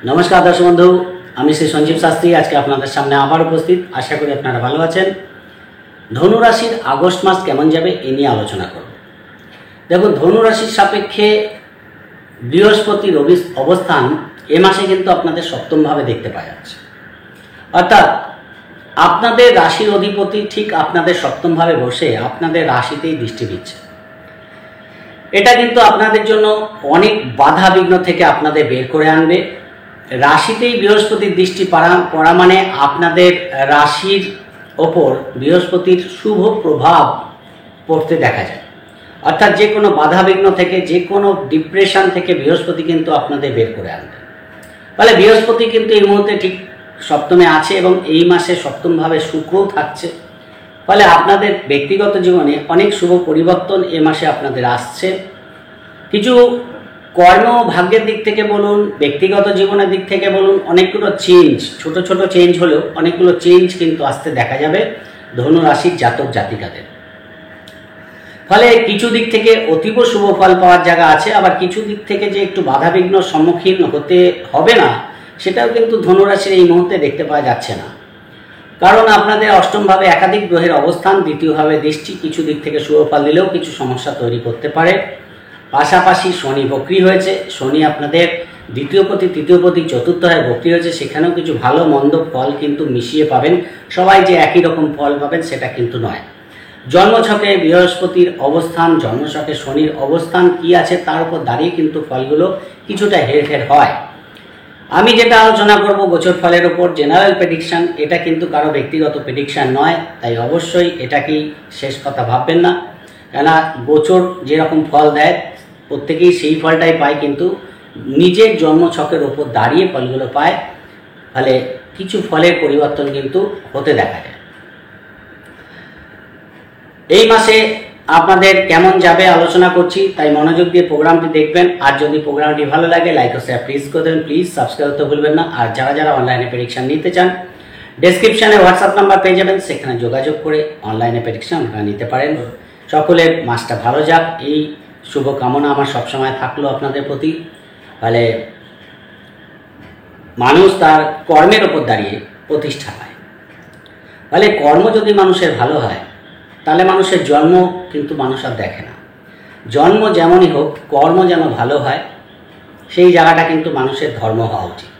नमस्कार दर्शक बंधु আমি শ্রী সঞ্জীব শাস্ত্রী আজকে আপনাদের সামনে আবার উপস্থিত। আশা করি আপনারা ভালো আছেন। ধনু রাশির আগস্ট মাস কেমন যাবে এই নিয়ে আলোচনা করব। দেখুন, ধনু রাশির সাপেক্ষে বৃহস্পতির অবস্থান এ মাসে কিন্তু আপনাদের সপ্তম ভাবে দেখতে পাওয়া যাচ্ছে, অর্থাৎ আপনাদের রাশির অধিপতি ঠিক আপনাদের সপ্তম ভাবে বসে আপনাদের রাশিতেই দৃষ্টি দিচ্ছে। এটা কিন্তু আপনাদের জন্য অনেক বাধা বিঘ্ন থেকে আপনাদের বের করে আনবে। রাশিতেই বৃহস্পতির দৃষ্টি পড়া মানে আপনাদের রাশির ওপর বৃহস্পতির শুভ প্রভাব পড়তে দেখা যায়, অর্থাৎ যে কোনো বাধা বিঘ্ন থেকে, যে কোনো ডিপ্রেশন থেকে বৃহস্পতি কিন্তু আপনাদের বের করে আনবে। ফলে বৃহস্পতি কিন্তু এই মুহূর্তে ঠিক সপ্তমে আছে এবং এই মাসে সপ্তমভাবে শুক্রও থাকছে। ফলে আপনাদের ব্যক্তিগত জীবনে অনেক শুভ পরিবর্তন এ মাসে আপনাদের আসছে। কিছু কর্ম ভাগ্যের দিক থেকে বলুন, ব্যক্তিগত জীবনের দিক থেকে বলুন, অনেকগুলো চেঞ্জ, ছোট ছোট চেঞ্জ হলেও অনেকগুলো চেঞ্জ কিন্তু আসতে দেখা যাবে ধনু রাশির জাতক জাতিকাদের। ফলে কিছু দিক থেকে অতীব শুভ ফল পাওয়ার জায়গা আছে, আবার কিছু দিক থেকে যে একটু বাধাবিঘ্ন সম্মুখীন হতে হবে না সেটাও কিন্তু ধনু রাশির এই মুহূর্তে দেখতে পাওয়া যাচ্ছে না। কারণ আপনাদের অষ্টমভাবে একাধিক গ্রহের অবস্থান, দ্বিতীয়ভাবে দৃষ্টি কিছু দিক থেকে শুভ ফল দিলেও কিছু সমস্যা তৈরি করতে পারে। পাশাপাশি শনি বক্রী হয়েছে, শনি আপনাদের দ্বিতীয়পতি, তৃতীয়পতি, চতুর্থ হয় বক্রী হয়েছে, সেখানেও কিছু ভালো মন্দ ফল কিন্তু মিশিয়ে পাবেন। সবাই যে একই রকম ফল পাবেন সেটা কিন্তু নয়। জন্মছকে বৃহস্পতির অবস্থান, জন্মছকে শনির অবস্থান কি আছে তার উপর দাঁড়িয়ে কিন্তু ফলগুলো কিছুটা হেরফের হয়। আমি যেটা আলোচনা করব গোচর ফলের ওপর জেনারেল প্রেডিকশান, এটা কিন্তু কারো ব্যক্তিগত প্রেডিকশান নয়, তাই অবশ্যই এটাকেই শেষ কথা ভাববেন না। কেননা গোচর যেরকম ফল দেয় প্রত্যেকেই সেই ফলটাই পায়, কিন্তু নিজের জন্মছকের ওপর দাঁড়িয়ে ফলগুলো পায়। ফলে কিছু ফলের পরিবর্তন কিন্তু হতে দেখা যায়। এই মাসে আপনাদের কেমন যাবে আলোচনা করছি, তাই মনোযোগ দিয়ে প্রোগ্রামটি দেখবেন। আর যদি প্রোগ্রামটি ভালো লাগে লাইক ও শেয়ার প্লিজ করে দেবেন, প্লিজ সাবস্ক্রাইব করতে ভুলবেন না। আর যারা যারা অনলাইনে প্রেডিকশন নিতে চান ডেসক্রিপশানে হোয়াটসঅ্যাপ নাম্বার পেয়ে যাবেন, সেখানে যোগাযোগ করে অনলাইনে প্রেডিকশন আপনারা নিতে পারেন। সকলের মাসটা ভালো যাক এই শুভ কামনা আমার সবসময় থাকলো আপনাদের প্রতি। ফলে মানুষ তার কর্মের ওপর দাঁড়িয়ে প্রতিষ্ঠা পায়। ফলে কর্ম যদি মানুষের ভালো হয় তাহলে মানুষের জন্ম কিন্তু মানুষ আর দেখে না। জন্ম যেমনই হোক, কর্ম যেন ভালো হয় সেই জায়গাটা কিন্তু মানুষের ধর্ম হওয়া উচিত।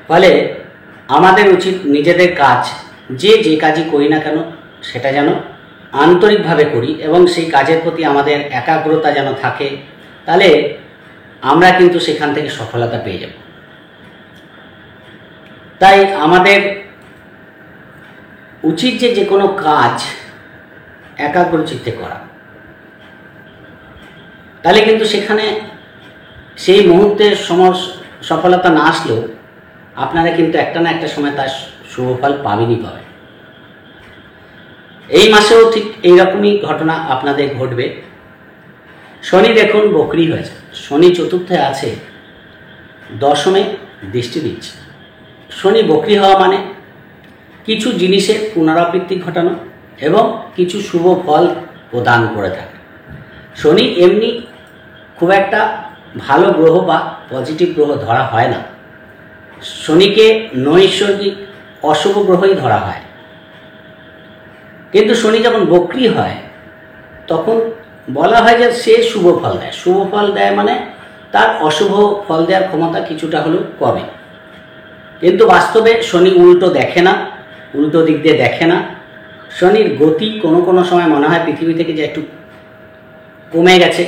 ফলে আমাদের উচিত নিজেদের কাজ যে কাজই করি না কেন সেটা যেন আন্তরিকভাবে করি এবং সেই কাজের প্রতি আমাদের একাগ্রতা যেন থাকে, তাহলে আমরা কিন্তু সেখান থেকে সফলতা পেয়ে যাব। তাই আমাদের উচিত যে কোনো কাজ একাগ্রচিত্তে করা, তাহলে কিন্তু সেখানে সেই মুহূর্তে সফলতা না আসলেও আপনারা কিন্তু একটা না একটা সময় তার শুভফল পাবেনই পাবেন। এই মাসেও ঠিক এইরকমই ঘটনা আপনাদের ঘটবে। শনি দেখুন বক্রী হয়েছে, শনি চতুর্থে আছে, দশমে দৃষ্টি দিচ্ছে। শনি বক্রী হওয়া মানে কিছু জিনিসের পুনরাবৃত্তি ঘটানো এবং কিছু শুভ ফল প্রদান করে থাকে। শনি এমনি খুব একটা ভালো গ্রহ বা পজিটিভ গ্রহ ধরা হয় না, শনিকে নৈসর্গিক অশুভ গ্রহই ধরা হয়। কিন্তু শনি যখন বক্রী হয় তখন বলা হয় যে সে শুভ ফল দেয়। শুভ ফল দেয় মানে তার অশুভ ফল দেওয়ার ক্ষমতা কিছুটা হলেও কমে। কিন্তু বাস্তবে শনি উল্টো দেখে না, উল্টো দিক দিয়ে দেখে না। শনির গতি কোনো কোনো সময় মনে হয় পৃথিবী থেকে যে একটু কমে গেছে,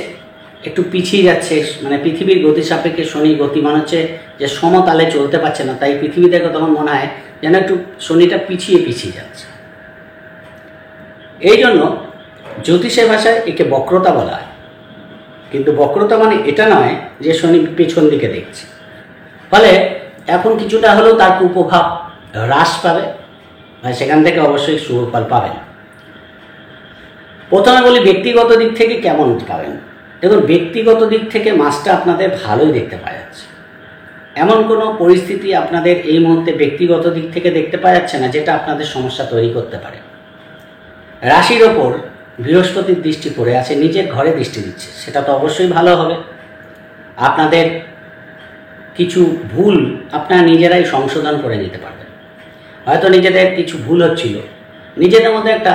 একটু পিছিয়ে যাচ্ছে। মানে পৃথিবীর গতির সাপেক্ষে শনির গতি মনে হচ্ছে যে সমতালে চলতে পারছে না, তাই পৃথিবী থেকে তখন মনে হয় যেন একটু শনিটা পিছিয়ে যাচ্ছে। এই জন্য জ্যোতিষের ভাষায় একে বক্রতা বলা হয়। কিন্তু বক্রতা মানে এটা নয় যে শনি পেছন দিকে দেখছে। ফলে এখন কিছুটা হলেও তার কুপ্রভাব হ্রাস পাবে, সেখান থেকে অবশ্যই শুভ ফল পাবেন। প্রথমে বলি ব্যক্তিগত দিক থেকে কেমন পাবেন। দেখুন, ব্যক্তিগত দিক থেকে মাসটা আপনাদের ভালোই দেখতে পাওয়া যাচ্ছে। এমন কোনো পরিস্থিতি আপনাদের এই মুহূর্তে ব্যক্তিগত দিক থেকে দেখতে পাওয়া যাচ্ছে না যেটা আপনাদের সমস্যা তৈরি করতে পারে। রাশির ওপর বৃহস্পতির দৃষ্টি পড়ে আছে, নিজের ঘরে দৃষ্টি দিচ্ছে, সেটা তো অবশ্যই ভালো হবে। আপনাদের কিছু ভুল আপনারা নিজেরাই সংশোধন করে নিতে পারবেন। হয়তো নিজেদের কিছু ভুল হচ্ছিল, নিজেদের মধ্যে একটা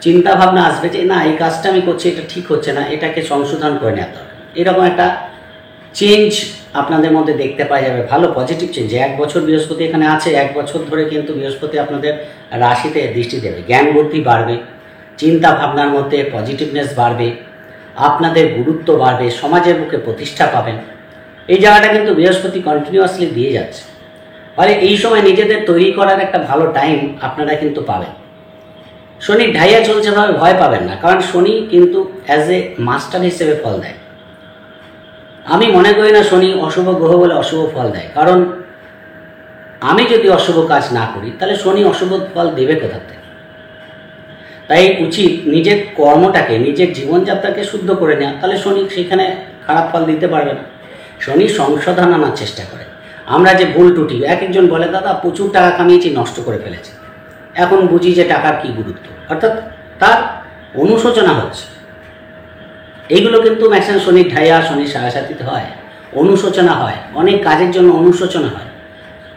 চিন্তা ভাবনা আসবে যে না, এই কাজটা আমি করছি, এটা ঠিক হচ্ছে না, এটাকে সংশোধন করে নেওয়া দরকার। এরকম একটা চেঞ্জ আপনাদের মধ্যে দেখতে পাওয়া যাবে, ভালো পজিটিভ চেঞ্জ। 1 বছর বৃহস্পতি এখানে আছে, 1 বছর ধরে কিন্তু বৃহস্পতি আপনাদের রাশিতে দৃষ্টি দেবে। জ্ঞান বুদ্ধি বাড়বে, চিন্তা ভাবনার মধ্যে পজিটিভনেস বাড়বে, আপনাদের গুরুত্ব বাড়বে, সমাজের বুকে প্রতিষ্ঠা পাবেন। এই জায়গাটা কিন্তু বৃহস্পতি কন্টিনিউয়াসলি দিয়ে যাচ্ছে। ফলে এই সময় নিজেদের তৈরি করার একটা ভালো টাইম আপনারা কিন্তু পাবেন। শনি ঢাইয়া চলছে ভাবে ভয় পাবেন না, কারণ শনি কিন্তু অ্যাজ এ মাস্টার হিসেবে ফল দেয়। আমি মনে করি না শনি অশুভ গ্রহ বলে অশুভ ফল দেয়, কারণ আমি যদি অশুভ কাজ না করি তাহলে শনি অশুভ ফল দেবে কোথা থেকে? তাই উচিত নিজের কর্মটাকে, নিজের জীবনযাত্রাকে শুদ্ধ করে নেওয়া, তাহলে শনি সেখানে খারাপ ফল দিতে পারবে না। শনি সংশোধন আনার চেষ্টা করে। আমরা যে ভুল টুটি, এক একজন বলে দাদা প্রচুর টাকা কামিয়েছি, নষ্ট করে ফেলেছি, এখন বুঝি যে টাকার কি গুরুত্ব, অর্থাৎ তার অনুশোচনা হচ্ছে। এইগুলো কিন্তু ম্যাক্সিমাম শনির ঢাইয়া, শনির সাড়ে হয়, অনুশোচনা হয়, অনেক কাজের জন্য অনুশোচনা হয়।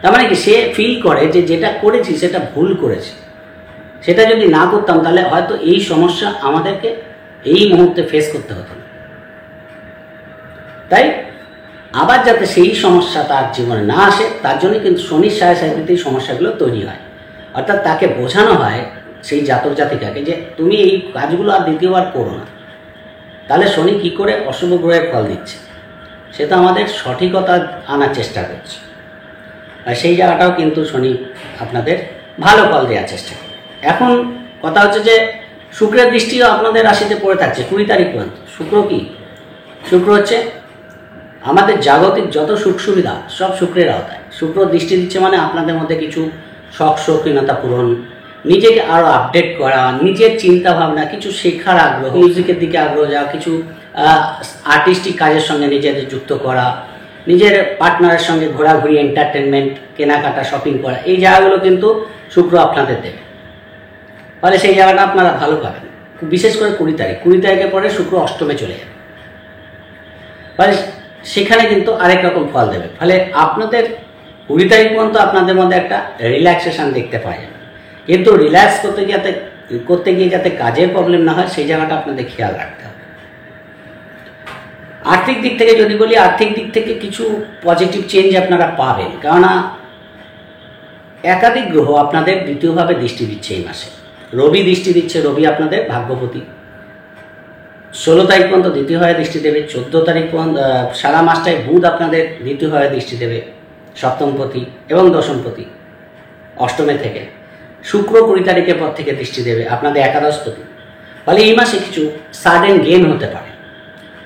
তার মানে কি, সে ফিল করে যে যেটা করেছি সেটা ভুল করেছি, সেটা যদি না করতাম তাহলে হয়তো এই সমস্যা আমাদেরকে এই মুহূর্তে ফেস করতে হতো না। তাই আবার যাতে সেই সমস্যা তার জীবনে না আসে, তার জন্য কিন্তু শনির সাড়ে সমস্যাগুলো তৈরি হয়। অর্থাৎ তাকে বোঝানো হয়, সেই জাতক জাতিকাকে, যে তুমি এই কাজগুলো আর দ্বিতীয়বার করো না। তাহলে শনি কি করে অশুভ গ্রহের ফল দিচ্ছে সেটা আমাদের সঠিকতা আনার চেষ্টা করছে, আর সেই জায়গাটাও কিন্তু শনি আপনাদের ভালো ফল দেওয়ার চেষ্টা করে। এখন কথা হচ্ছে যে শুক্রের দৃষ্টিও আপনাদের রাশিতে পড়ে থাকছে 20 তারিখ পর্যন্ত। শুক্র কি? শুক্র হচ্ছে আমাদের জাগতিক যত সুখ সুবিধা সব শুক্রের আওতায়। শুক্র দৃষ্টি দিচ্ছে মানে আপনাদের মধ্যে কিছু শখ শৌখিনতা পূরণ, নিজেকে আরও আপডেট করা, নিজের চিন্তা ভাবনা, কিছু শেখার আগ্রহ, মিউজিকের দিকে আগ্রহ যাওয়া, কিছু আর্টিস্টিক কাজের সঙ্গে নিজেদের যুক্ত করা, নিজের পার্টনারের সঙ্গে ঘোরাঘুরি, এন্টারটেনমেন্ট, কেনাকাটা, শপিং করা, এই জায়গাগুলো কিন্তু শুক্র আপনাদের দেবে। ফলে সেই জায়গাটা আপনারা ভালো পাবেন। বিশেষ করে 20 তারিখের পরে শুক্র অষ্টমে চলে যাবে, ফলে সেখানে কিন্তু আরেক রকম ফল দেবে। ফলে আপনাদের 20 তারিখ পর্যন্ত আপনাদের মধ্যে একটা রিল্যাক্সেশন দেখতে পাওয়া যাবে। কিন্তু রিল্যাক্স করতে গিয়ে যাতে কাজের প্রবলেম না হয় সেই জায়গাটা আপনাদের খেয়াল রাখতে হবে। আর্থিক দিক থেকে যদি বলি, আর্থিক দিক থেকে কিছু পজিটিভ চেঞ্জ আপনারা পাবেন, কেননা একাধিক গ্রহ আপনাদের দ্বিতীয়ভাবে দৃষ্টি দিচ্ছে এই মাসে। রবি দৃষ্টি দিচ্ছে, রবি আপনাদের ভাগ্যপতি। 16 তারিখ পর্যন্ত দ্বিতীয়ভাবে দৃষ্টি দেবে। 14 তারিখ পর্যন্ত সারা মাসটায় বুধ আপনাদের দ্বিতীয়ভাবে দৃষ্টি দেবে, সপ্তমপতি এবং দশমপতি অষ্টমে থেকে। শুক্র 20 তারিখের পর থেকে দৃষ্টি দেবে আপনাদের একাদশপতি। ফলে এই মাসে কিছু সাডেন গেইন হতে পারে,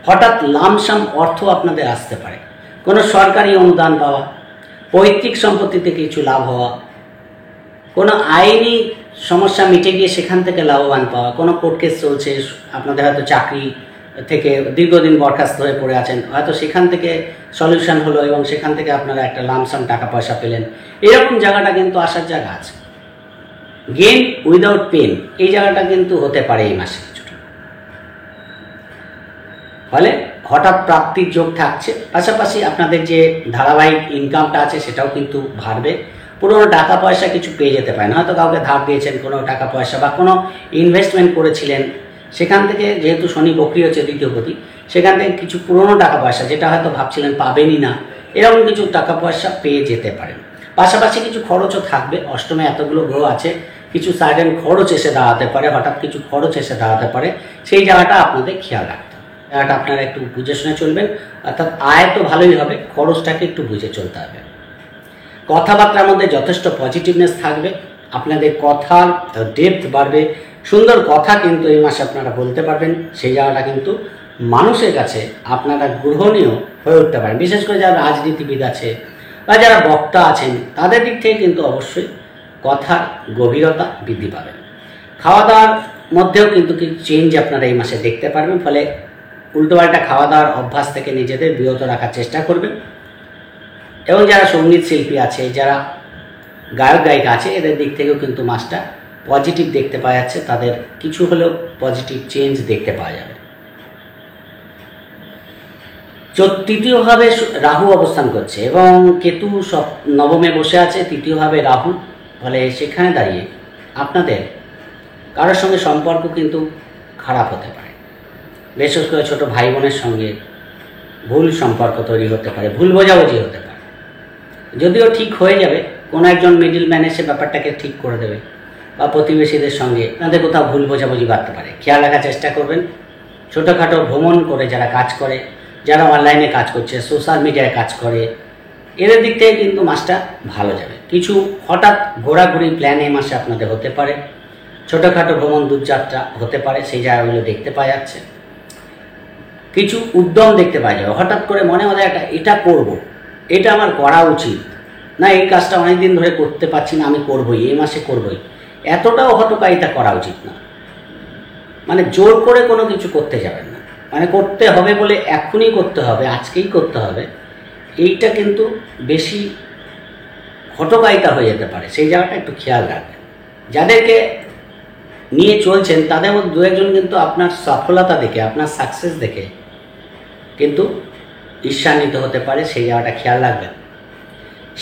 হঠাৎ লামসাম অর্থ আপনাদের আসতে পারে, কোনো সরকারি অনুদান পাওয়া, পৈতৃক সম্পত্তিতে কিছু লাভ হওয়া, কোনো আইনি সমস্যা মিটে গিয়ে সেখান থেকে লাভবান পাওয়া, কোনো কোর্ট কেস চলছে, আপনাদের হয়তো চাকরি থেকে দীর্ঘদিন বরখাস্ত হয়ে পড়ে আছেন, হয়তো সেখান থেকে সলিউশন হলো এবং সেখান থেকে আপনারা একটা লামসাম টাকা পয়সা পেলেন। এরকম জায়গাটা কিন্তু আসার জায়গা আছে। গেইন উইদাউট পেন, এই জায়গাটা কিন্তু হতে পারে এই মাসে কিছুটা। ফলে হঠাৎ প্রাপ্তির যোগ থাকছে, পাশাপাশি আপনাদের যে ধারাবাহিক ইনকামটা আছে সেটাও কিন্তু বাড়বে। পুরোনো টাকা পয়সা কিছু পেয়ে যেতে পারেন, হয়তো কাউকে ধার দিয়েছেন কোনো টাকা পয়সা বা কোনো ইনভেস্টমেন্ট করেছিলেন, সেখান থেকে যেহেতু শনি বক্রী হচ্ছে দ্বিতীয়পতি, সেখান থেকে কিছু পুরোনো টাকা পয়সা যেটা হয়তো ভাবছিলেন পাবেনই না, এরকম কিছু টাকা পয়সা পেয়ে যেতে পারেন। পাশাপাশি কিছু খরচও থাকবে, অষ্টমে এতগুলো গ্রহ আছে, কিছু সাডেন খরচ এসে দাঁড়াতে পারে, হঠাৎ কিছু খরচ এসে দাঁড়াতে পারে, সেই জায়গাটা আপনাদের খেয়াল রাখতে হবে। জায়গাটা আপনারা একটু বুঝে শুনে চলবেন, অর্থাৎ আয় তো ভালোই হবে, খরচটাকে একটু বুঝে চলতে হবে। কথাবার্তার মধ্যে যথেষ্ট পজিটিভনেস থাকবে, আপনাদের কথার ডেপথ বাড়বে, সুন্দর কথা কিন্তু এই মাসে আপনারা বলতে পারবেন, সেই জায়গাটা কিন্তু মানুষের কাছে আপনারা গ্রহণীয় হয়ে উঠতে পারেন। বিশেষ করে যারা রাজনীতিবিদ আছে বা যারা বক্তা আছেন তাদের দিক থেকে কিন্তু অবশ্যই কথার গভীরতা বৃদ্ধি পাবে। খাওয়া দাওয়ার মধ্যেও কিন্তু কিছু চেঞ্জ আপনারা এই মাসে দেখতে পারবেন, ফলে উল্টোপাল্টা খাওয়া দাওয়ার অভ্যাস থেকে নিজেদের বিরত রাখার চেষ্টা করবেন। এবং যারা সঙ্গীত শিল্পী আছে, যারা গায়ক গায়িকা আছে, এদের দিক থেকেও কিন্তু মাসটা পজিটিভ দেখতে পাওয়া যাচ্ছে, তাদের কিছু হলেও পজিটিভ চেঞ্জ দেখতে পাওয়া যাবে। তৃতীয়ভাবে রাহু অবস্থান করছে এবং কেতু নবমে বসে আছে, তৃতীয়ভাবে রাহু। ফলে সেখানে দাঁড়িয়ে আপনাদের কারোর সঙ্গে সম্পর্ক কিন্তু খারাপ হতে পারে, বিশেষ করে ছোটো ভাই বোনের সঙ্গে ভুল সম্পর্ক তৈরি হতে পারে, ভুল বোঝাবুঝি হতে পারে। যদিও ঠিক হয়ে যাবে, কোনো একজন মিডল ম্যান এসে ব্যাপারটাকে ঠিক করে দেবে, বা প্রতিবেশীদের সঙ্গে আপনাদের কোথাও ভুল বোঝাবুঝি বাড়তে পারে। খেয়াল রাখার চেষ্টা করবেন। ছোটোখাটো ভ্রমণ করে যারা কাজ করে, যারা অনলাইনে কাজ করছে, সোশ্যাল মিডিয়ায় কাজ করে, এদের দিক থেকে কিন্তু মাসটা ভালো যাবে। কিছু হঠাৎ ঘোরাঘুরি প্ল্যান এই মাসে আপনাদের হতে পারে, ছোটোখাটো ভ্রমণ দূরযাত্রা হতে পারে, সেই জায়গাগুলো দেখতে পাওয়া যাচ্ছে। কিছু উদ্যম দেখতে পাওয়া যাবে, হঠাৎ করে মনে হয় এটা করব, এটা আমার করা উচিত, না এই কাজটা অনেক দিন ধরে করতে পারছি না, আমি করবই, এই মাসে করবই, এতটাও হটকারিতা করা উচিত না। মানে জোর করে কোনো কিছু করতে যাবেন না, মানে করতে হবে বলে এখনই করতে হবে, আজকেই করতে হবে, এইটা কিন্তু বেশি হটকারিতা হয়ে যেতে পারে। সেই জায়গাটা একটু খেয়াল রাখবেন। যাদেরকে নিয়ে চলছেন তাদের মধ্যে দু একজন কিন্তু আপনার সফলতা দেখে, আপনার সাকসেস দেখে কিন্তু ঈর্ষান্বিত হতে পারে, সেই জায়গাটা খেয়াল রাখবেন।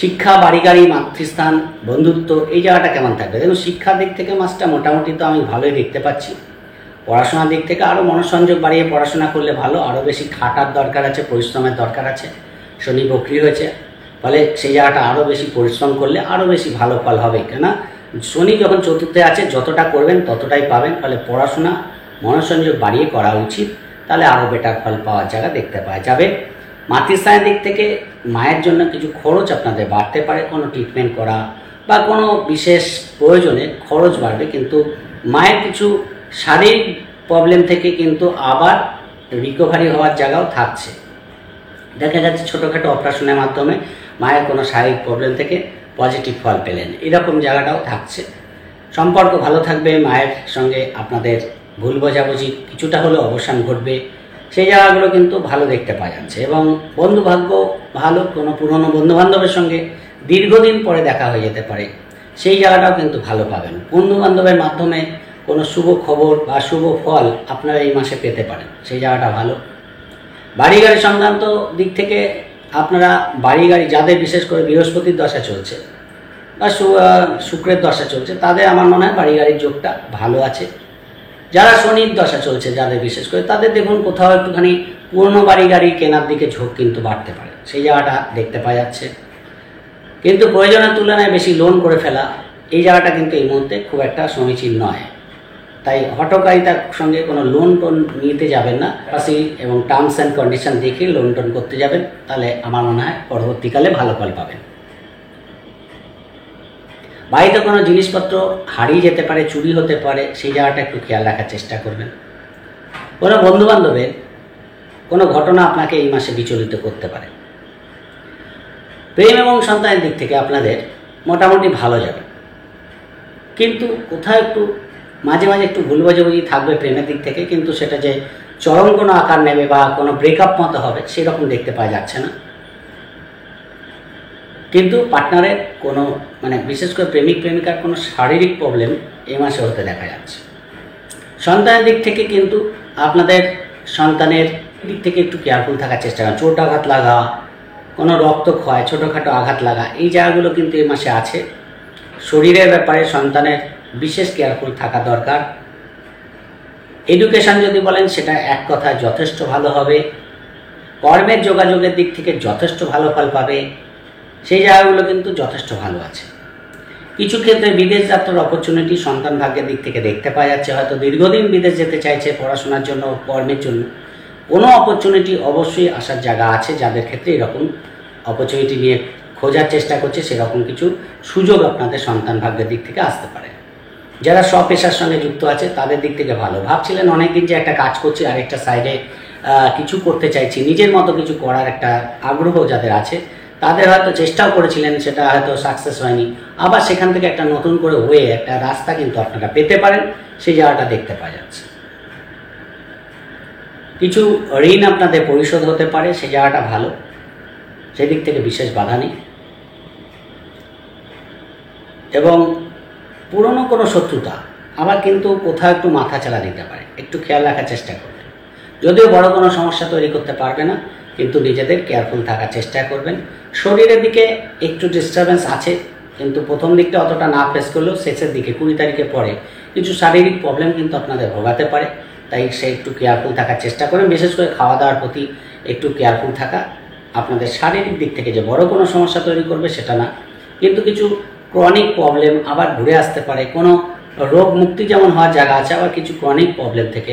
শিক্ষা, বাড়ি গাড়ি, মাতৃস্থান, বন্ধুত্ব, এই জায়গাটা কেমন থাকবে? দেখুন, শিক্ষার দিক থেকে মাসটা মোটামুটি তো আমি ভালোই দেখতে পাচ্ছি। পড়াশোনার দিক থেকে আরও মনোসংযোগ বাড়িয়ে পড়াশোনা করলে ভালো, আরও বেশি খাটার দরকার আছে, পরিশ্রমের দরকার আছে। শনি বক্রি হয়েছে, ফলে সেই জায়গাটা আরও বেশি পরিশ্রম করলে আরও বেশি ভালো ফল হবে। কেন, শনি যখন চতুর্থে আছে, যতটা করবেন ততটাই পাবেন। ফলে পড়াশোনা মনোসংযোগ বাড়িয়ে করা উচিত, তাহলে আরও বেটার ফল পাওয়ার জায়গা দেখতে পাওয়া যাবে। মাতৃস্থানের দিক থেকে মায়ের জন্য কিছু খরচ আপনাদের বাড়তে পারে, কোনো ট্রিটমেন্ট করা বা কোনো বিশেষ প্রয়োজনে খরচ বাড়বে, কিন্তু মায়ের কিছু শারীরিক প্রবলেম থেকে কিন্তু আবার রিকভারি হওয়ার জায়গাও থাকছে। দেখা যাচ্ছে ছোটোখাটো অপারেশনের মাধ্যমে মায়ের কোনো শারীরিক প্রবলেম থেকে পজিটিভ ফল পেলেন, এরকম জায়গাটাও থাকছে। সম্পর্ক ভালো থাকবে, মায়ের সঙ্গে আপনাদের ভুল বোঝাবুঝি কিছুটা হলেও অবসান ঘটবে, সেই জায়গাগুলো কিন্তু ভালো দেখতে পাওয়া যাচ্ছে। এবং বন্ধুভাগ্য ভালো, কোনো পুরনো বন্ধুবান্ধবের সঙ্গে দীর্ঘদিন পরে দেখা হয়ে যেতে পারে, সেই জায়গাটাও কিন্তু ভালো পাবেন। বন্ধুবান্ধবের মাধ্যমে কোনো শুভ খবর বা শুভ ফল আপনারা এই মাসে পেতে পারেন, সেই জায়গাটা ভালো। বাড়ি গাড়ি সংক্রান্ত দিক থেকে আপনারা বাড়ি গাড়ি, যাদের বিশেষ করে বৃহস্পতির দশা চলছে বা শুক্রের দশা চলছে, তাদের আমার মনে হয় বাড়ি গাড়ির যোগটা ভালো আছে। যারা শনির দশা চলছে, যাদের বিশেষ করে, তাদের দেখুন কোথাও একটুখানি পুরনো বাড়ি গাড়ি কেনার দিকে ঝোঁক কিন্তু বাড়তে পারে, সেই জায়গাটা দেখতে পাওয়া যাচ্ছে। কিন্তু প্রয়োজনের তুলনায় বেশি লোন করে ফেলা, এই জায়গাটা কিন্তু এই মুহূর্তে খুব একটা সমীচীন নয়। তাই হটকারিতার সঙ্গে কোনো লোন টোন নিতে যাবেন না, পাশে এবং টার্মস অ্যান্ড কন্ডিশন দেখে লোন টোন করতে যাবেন, তাহলে আমার মনে হয় পরবর্তীকালে ভালো ফল পাবেন। বাড়িতে কোনো জিনিসপত্র হারিয়ে যেতে পারে, চুরি হতে পারে, সেই জায়গাটা একটু খেয়াল রাখার চেষ্টা করবেন। কোনো বন্ধুবান্ধবের কোনো ঘটনা আপনাকে এই মাসে বিচলিত করতে পারে। প্রেম এবং সন্তানের দিক থেকে আপনাদের মোটামুটি ভালো যাবে, কিন্তু কোথাও একটু মাঝে মাঝে একটু ভুল বোঝাবুঝি থাকবে প্রেমের দিক থেকে, কিন্তু সেটা যে চরম কোনো আকার নেবে বা কোনো ব্রেকআপ মতো হবে সেরকম দেখতে পাওয়া যাচ্ছে না। কিন্তু পার্টনারের কোনো মানে বিশেষ করে প্রেমিক প্রেমিকার কোনো শারীরিক প্রবলেম এই মাসে হতে দেখা যাচ্ছে। সন্তানের দিক থেকে কিন্তু আপনাদের সন্তানের দিক থেকে একটু কেয়ারফুল থাকার চেষ্টা করেন। চোট আঘাত লাগা, কোনো রক্তক্ষয়, ছোটোখাটো আঘাত লাগা, এই জায়গাগুলো কিন্তু এই মাসে আছে। শরীরের ব্যাপারে সন্তানের বিশেষ কেয়ারফুল থাকা দরকার। এডুকেশান যদি বলেন, সেটা এক কথায় যথেষ্ট ভালো হবে। কর্মের যোগাযোগের দিক থেকে যথেষ্ট ভালো ফল পাবে, সেই জায়গাগুলো কিন্তু যথেষ্ট ভালো আছে। কিছু ক্ষেত্রে বিদেশ যাত্রার অপরচুনিটি সন্তান ভাগ্যের দিক থেকে দেখতে পাওয়া যাচ্ছে। হয়তো দীর্ঘদিন বিদেশ যেতে চাইছে পড়াশোনার জন্য, কর্মের জন্য, কোনো অপরচুনিটি অবশ্যই আসার জায়গা আছে। যাদের ক্ষেত্রে এরকম অপরচুনিটি নিয়ে খোঁজার চেষ্টা করছে, সেরকম কিছু সুযোগ আপনাদের সন্তান ভাগ্যের দিক থেকে আসতে পারে। যারা স্বপেশার সঙ্গে যুক্ত আছে তাদের দিক থেকে ভালো। ভাবছিলেন অনেকদিন যে একটা কাজ করছি, আরেকটা সাইডে কিছু করতে চাইছি, নিজের মতো কিছু করার একটা আগ্রহ যাদের আছে, তাদের হয়তো চেষ্টাও করেছিলেন, সেটা হয়তো সাকসেস হয়নি। আবার সেখান থেকে একটা নতুন করে ওয়ে, একটা রাস্তা কিন্তু আপনারা পেতে পারেন, সেই জায়গাটা দেখতে পাওয়া যাচ্ছে। কিছু ঋণ আপনাদের পরিশোধ হতে পারে, সেই জায়গাটা ভালো, সেদিক থেকে বিশেষ বাধা নেই। এবং পুরনো কোনো শত্রুতা আবার কিন্তু কোথাও একটু মাথা চালা দিতে পারে, একটু খেয়াল রাখার চেষ্টা করবেন। যদিও বড় কোনো সমস্যা তৈরি করতে পারবে না, কিন্তু নিজেদের কেয়ারফুল থাকার চেষ্টা করবেন। শরীরের দিকে একটু ডিস্টারবেন্স আছে, কিন্তু প্রথম দিকটা অতটা না ফেস করলেও শেষের দিকে 20 তারিখের পরে কিছু শারীরিক প্রবলেম কিন্তু আপনাদের ভোগাতে পারে। তাই সে একটু কেয়ারফুল থাকার চেষ্টা করেন, বিশেষ করে খাওয়া দাওয়ার প্রতি একটু কেয়ারফুল থাকা। আপনাদের শারীরিক দিক থেকে যে বড় কোনো সমস্যা তৈরি করবে সেটা না, কিন্তু কিছু ক্রনিক প্রবলেম আবার ঘুরে আসতে পারে। কোনো রোগ মুক্তি যেমন হওয়ার জায়গা আছে, আবার কিছু ক্রনিক প্রবলেম থেকে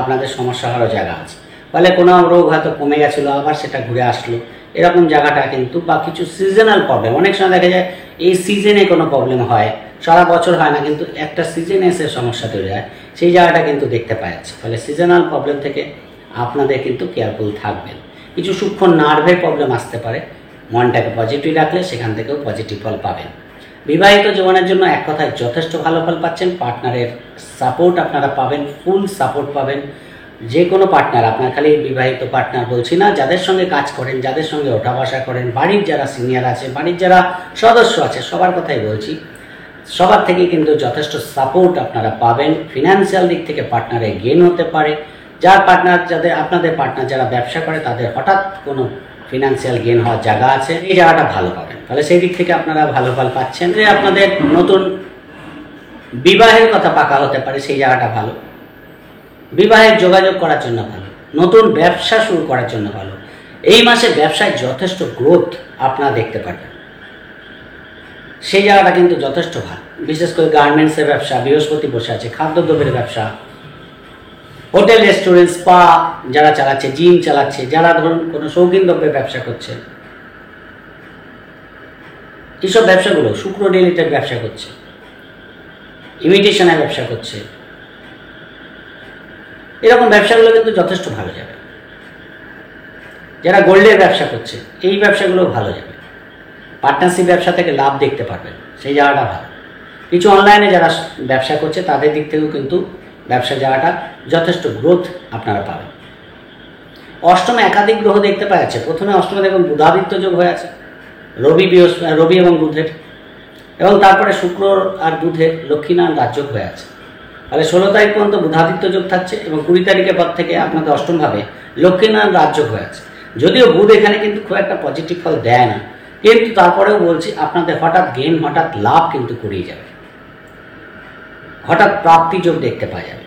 আপনাদের সমস্যা হওয়ার জায়গা আছে। ফলে কোনো রোগ হয়তো কমে গেছিলো, আবার সেটা ঘুরে আসলো, এরকম জায়গাটা কিন্তু। বা কিছু সিজনাল প্রবলেম, অনেক সময় দেখা যায় এই সিজনে কোনো প্রবলেম হয়, সারা বছর হয় না, কিন্তু একটা সিজনে এসে সমস্যা তৈরি হয়, সেই জায়গাটা কিন্তু দেখতে পাওয়া যাচ্ছে। ফলে সিজনাল প্রবলেম থেকে আপনাদের কিন্তু কেয়ারফুল থাকবেন। কিছু সূক্ষ্ম নার্ভের প্রবলেম আসতে পারে, মনটাকে পজিটিভ রাখলে সেখান থেকেও পজিটিভ ফল পাবেন। বিবাহিত জীবনের জন্য এক কথায় যথেষ্ট ভালো ফল পাচ্ছেন। পার্টনারের সাপোর্ট আপনারা পাবেন, ফুল সাপোর্ট পাবেন। যে কোনো পার্টনার, আপনার খালি বিবাহিত পার্টনার বলছি না, যাদের সঙ্গে কাজ করেন, যাদের সঙ্গে ওঠা বসা করেন, বাড়ির যারা সিনিয়র আছে, বাড়ির যারা সদস্য আছে, সবার কথাই বলছি, সবার থেকে কিন্তু যথেষ্ট সাপোর্ট আপনারা পাবেন। ফিনান্সিয়াল দিক থেকে পার্টনারে গেইন হতে পারে। যার পার্টনার, যাদের আপনাদের পার্টনার যারা ব্যবসা করে, তাদের হঠাৎ কোনো ফিনান্সিয়াল গেইন হওয়ার জায়গা আছে, এই জায়গাটা ভালো পাবেন। ফলে সেই দিক থেকে আপনারা ভালো ফল পাচ্ছেন। যে আপনাদের নতুন বিবাহের কথা পাকা হতে পারে, সেই জায়গাটা ভালো। বিবাহের যোগাযোগ করার জন্য ভালো, নতুন ব্যবসা শুরু করার জন্য ভালো। এই মাসে ব্যবসায় যথেষ্ট গ্রোথ আপনারা দেখতে পারবেন, সেই জায়গাটা কিন্তু যথেষ্ট ভালো। বিশেষ করে গার্মেন্টসের ব্যবসা, বৃহস্পতি বসে আছে, খাদ্যদ্রব্যের ব্যবসা, হোটেল, রেস্টুরেন্ট, স্পা যারা চালাচ্ছে, জিম চালাচ্ছে, যারা ধরুন কোনো শৌখিন দ্রব্যের ব্যবসা করছে, এইসব ব্যবসাগুলো, শুক্র রিলেটেড ব্যবসা করছে, ইমিটেশনের ব্যবসা করছে, এরকম ব্যবসাগুলো কিন্তু যথেষ্ট ভালো যাবে। যারা গোল্ডের ব্যবসা করছে, এই ব্যবসাগুলো ভালো যাবে। পার্টনারশিপ ব্যবসা থেকে লাভ দেখতে পারবেন, সেই জায়গাটা ভালো। কিছু অনলাইনে যারা ব্যবসা করছে, তাদের দিক থেকেও কিন্তু ব্যবসা জায়গাটা যথেষ্ট গ্রোথ আপনারা পাবেন। অষ্টমে একাধিক গ্রহ দেখতে পাওয়া যাচ্ছে। প্রথমে অষ্টমে দেখুন বুধাদিত্য যোগ হয়ে আছে, রবি এবং বুধের, এবং তারপরে শুক্র আর বুধের লক্ষ্মীনারায়ণ রাজযোগ হয়ে আছে। তাহলে 16 তারিখ পর্যন্ত বুধাদিত্য যোগ থাকছে, এবং 20 তারিখের পর থেকে আপনাদের অষ্টমভাবে লক্ষ্মীনারায়ণ রাজযোগ হয়ে আছে। যদিও বুধ এখানে কিন্তু খুব একটা পজিটিভ ফল দেয় না, কিন্তু তারপরেও বলছি আপনাদের হঠাৎ গেইন, হঠাৎ লাভ কিন্তু করিয়ে যাবে, হঠাৎ প্রাপ্তি যোগ দেখতে পাওয়া যাবে।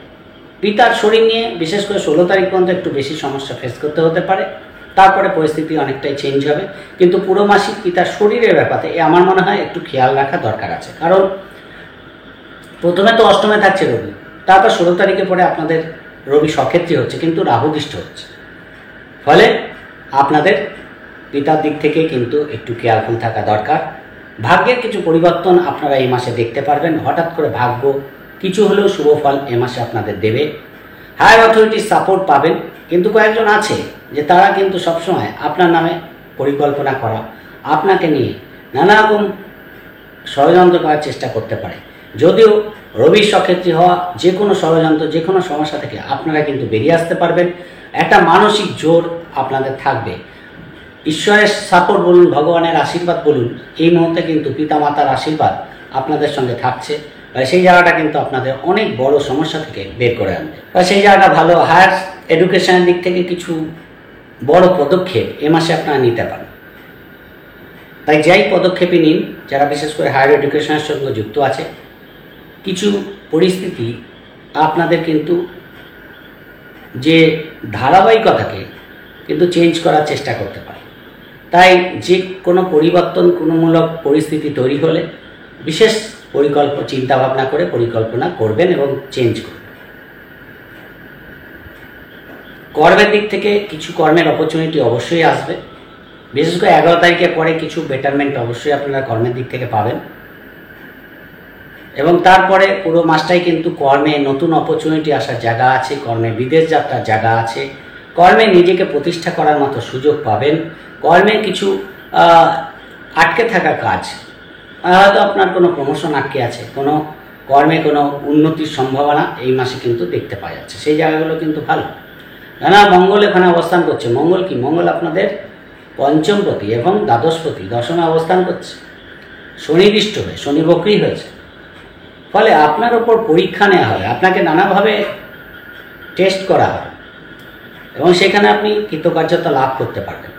পিতার শরীর নিয়ে বিশেষ করে 16 তারিখ পর্যন্ত একটু বেশি সমস্যা ফেস করতে হতে পারে, তারপরে পরিস্থিতি অনেকটাই চেঞ্জ হবে। কিন্তু পুরো মাসিক পিতার শরীরের ব্যাপারে আমার মনে হয় একটু খেয়াল রাখা দরকার আছে। কারণ প্রথমে তো অষ্টমে থাকছে রবি, তারপর 16 তারিখের পরে আপনাদের রবি সক্ষেত্রী হচ্ছে, কিন্তু রাহুদৃষ্ট হচ্ছে। ফলে আপনাদের পিতার দিক থেকে কিন্তু একটু কেয়ারফুল থাকা দরকার। ভাগ্যের কিছু পরিবর্তন আপনারা এই মাসে দেখতে পারবেন। হঠাৎ করে ভাগ্য কিছু হলেও শুভ ফল এ মাসে আপনাদের দেবে। হায়ার অথরিটির সাপোর্ট পাবেন, কিন্তু কয়েকজন আছে যে তারা কিন্তু সবসময় আপনার নামে পরিকল্পনা করা, আপনাকে নিয়ে নানা রকম ষড়যন্ত্র করার চেষ্টা করতে পারে। যদিও রবির সক্ষেত্রী হওয়া, যে কোনো ষড়যন্ত্র, যে কোনো সমস্যা থেকে আপনারা কিন্তু বেরিয়ে আসতে পারবেন। একটা মানসিক জোর আপনাদের থাকবে। ঈশ্বরের সাপোর্ট বলুন, ভগবানের আশীর্বাদ বলুন, এই মুহূর্তে কিন্তু পিতামাতার আশীর্বাদ আপনাদের সঙ্গে থাকছে। সেই জায়গাটা কিন্তু আপনাদের অনেক বড় সমস্যা থেকে বের করে আনবে। সেই জায়গাটা ভালো। হায়ার এডুকেশনের দিক থেকে কিছু বড় পদক্ষেপ এ মাসে আপনারা নিতে পারেন। তাই যাই পদক্ষেপই নিন, যারা বিশেষ করে হায়ার এডুকেশনের সঙ্গে যুক্ত আছে, কিছু পরিস্থিতি আপনাদের কিন্তু যে ধারাবাহিকতাকে কিন্তু চেঞ্জ করার চেষ্টা করতে পারে। তাই যে কোনো পরিবর্তন, কোনোমূলক পরিস্থিতি তৈরি হলে বিশেষ চিন্তাভাবনা করে পরিকল্পনা করবেন এবং চেঞ্জ করবেন। কর্মের দিক থেকে কিছু কর্মের অপরচুনিটি অবশ্যই আসবে। বিশেষ করে 11 তারিখের পরে কিছু বেটারমেন্ট অবশ্যই আপনারা কর্মের দিক থেকে পাবেন, এবং তারপরে পুরো মাসটাই কিন্তু কর্মে নতুন অপরচুনিটি আসার জায়গা আছে, কর্মে বিদেশ যাত্রার জায়গা আছে, কর্মে নিজেকে প্রতিষ্ঠা করার মতো সুযোগ পাবেন। কর্মে কিছু আটকে থাকা কাজ, হয়তো আপনার কোনো প্রমোশন আটকে আছে, কোনো কর্মে কোনো উন্নতির সম্ভাবনা এই মাসে কিন্তু দেখতে পাওয়া যাচ্ছে। সেই জায়গাগুলো কিন্তু ভালো। না মঙ্গল এখানে অবস্থান করছে। মঙ্গল কি? মঙ্গল আপনাদের পঞ্চমপতি এবং দ্বাদশপতি, দশমে অবস্থান করছে। শনি দৃষ্ট হয়ে, শনি বক্রী হয়েছে। ফলে আপনার ওপর পরীক্ষা নেওয়া হয়, আপনাকে নানাভাবে টেস্ট করা হয়। এবং সেখানে আপনি কৃতকার্যতা লাভ করতে পারবেন।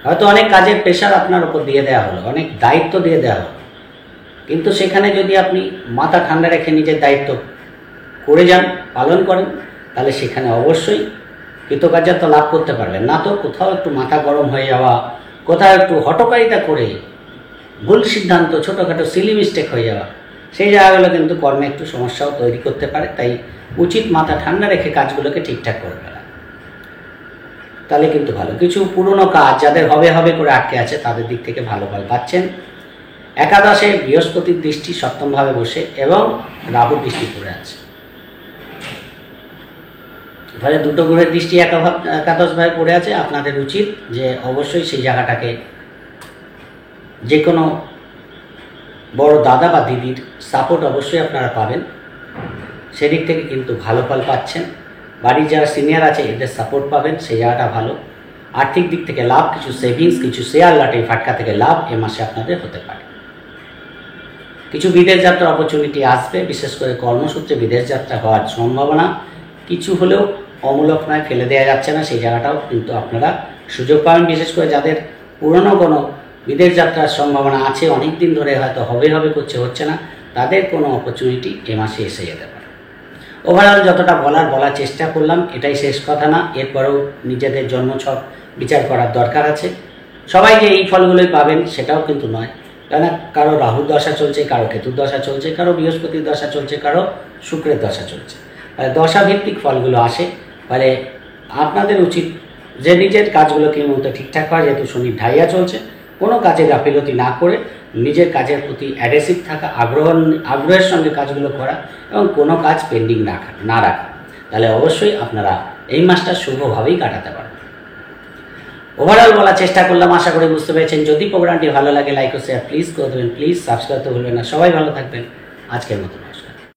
হয়তো অনেক কাজের প্রেশার আপনার উপর দিয়ে দেওয়া হলো, অনেক দায়িত্ব দিয়ে দেওয়া হলো, কিন্তু সেখানে যদি আপনি মাথা ঠান্ডা রেখে নিজের দায়িত্ব করে যান, পালন করেন, তাহলে সেখানে অবশ্যই কৃতকার্যতা লাভ করতে পারবেন। না তো কোথাও একটু মাথা গরম হয়ে যাওয়া, কোথাও একটু হটকারিতা করে ভুল সিদ্ধান্ত, ছোটোখাটো সিলি মিস্টেক হয়ে যাওয়া, সেই জায়গাগুলো কিন্তু কর্মে একটু সমস্যাও তৈরি করতে পারে। তাই উচিত মাথা ঠান্ডা রেখে কাজগুলোকে ঠিকঠাক করে ফেলা, তাহলে কিন্তু ভালো। কিছু পুরনো কাজ যাদের হবে হবে করে আটকে আছে, তাদের দিক থেকে ভালো ফল পাচ্ছেন। একাদশে বৃহস্পতির দৃষ্টি সপ্তমভাবে বসে এবং রাহুর দৃষ্টি পড়ে আছে, ফলে দুটো গ্রহের দৃষ্টি একাদশভাবে পড়ে আছে। আপনাদের উচিত যে অবশ্যই সেই জায়গাটাকে যে কোনো বড় দাদা বা দিদির সাপোর্ট অবশ্যই আপনারা পাবেন, সেদিক থেকে কিন্তু ভালো ফল পাচ্ছেন। বাড়ির যারা সিনিয়র আছে এদের সাপোর্ট পাবেন, সেই জায়গাটা ভালো। আর্থিক দিক থেকে লাভ, কিছু সেভিংস, কিছু শেয়ার লটারি ফাটকা থেকে লাভ এ মাসে আপনাদের হতে পারে। কিছু বিদেশ যাত্রার অপরচুনিটি আসবে, বিশেষ করে কর্মসূত্রে বিদেশ যাত্রা হওয়ার সম্ভাবনা কিছু হলেও অমূলক নয়, ফেলে দেওয়া যাচ্ছে না, সেই জায়গাটাও কিন্তু আপনারা সুযোগ পাবেন। বিশেষ করে যাদের পুরনো কোনো বিদেশ যাত্রার সম্ভাবনা আছে, অনেক দিন ধরে হয়তো হবে হবে করছে, হচ্ছে না, তাদের কোনো অপরচুনিটি এ মাসে এসে যেতে পারে। ওভারঅল যতটা বলার চেষ্টা করলাম, এটাই শেষ কথা না। এরপরেও নিজেদের জন্মছক বিচার করার দরকার আছে। সবাই যে এই ফলগুলোই পাবেন সেটাও কিন্তু নয়, কেননা কারো রাহুর দশা চলছে, কারো কেতুর দশা চলছে, কারো বৃহস্পতির দশা চলছে, কারো শুক্রের দশা চলছে। দশাভিত্তিক ফলগুলো আসে। ফলে আপনাদের উচিত যে নিজের কাজগুলোকে মতো ঠিকঠাক করা, যেহেতু শনির ঢাইয়া চলছে, কোনো কাজে গাফিলতি না করে নিজের কাজের প্রতি অ্যাগ্রেসিভ থাকা, আগ্রহের সঙ্গে কাজগুলো করা এবং কোনো কাজ পেন্ডিং না রাখা, তাহলে অবশ্যই আপনারা এই মাসটা শুভভাবেই কাটাতে পারবেন। ওভারঅল বলার চেষ্টা করলাম, আশা করি বুঝতে পেরেছেন। যদি প্রোগ্রামটি ভালো লাগে লাইক ও শেয়ার প্লিজ করে দেবেন, প্লিজ সাবস্ক্রাইব করতে ভুলবেন না। সবাই ভালো থাকবেন, আজকের মতো নমস্কার।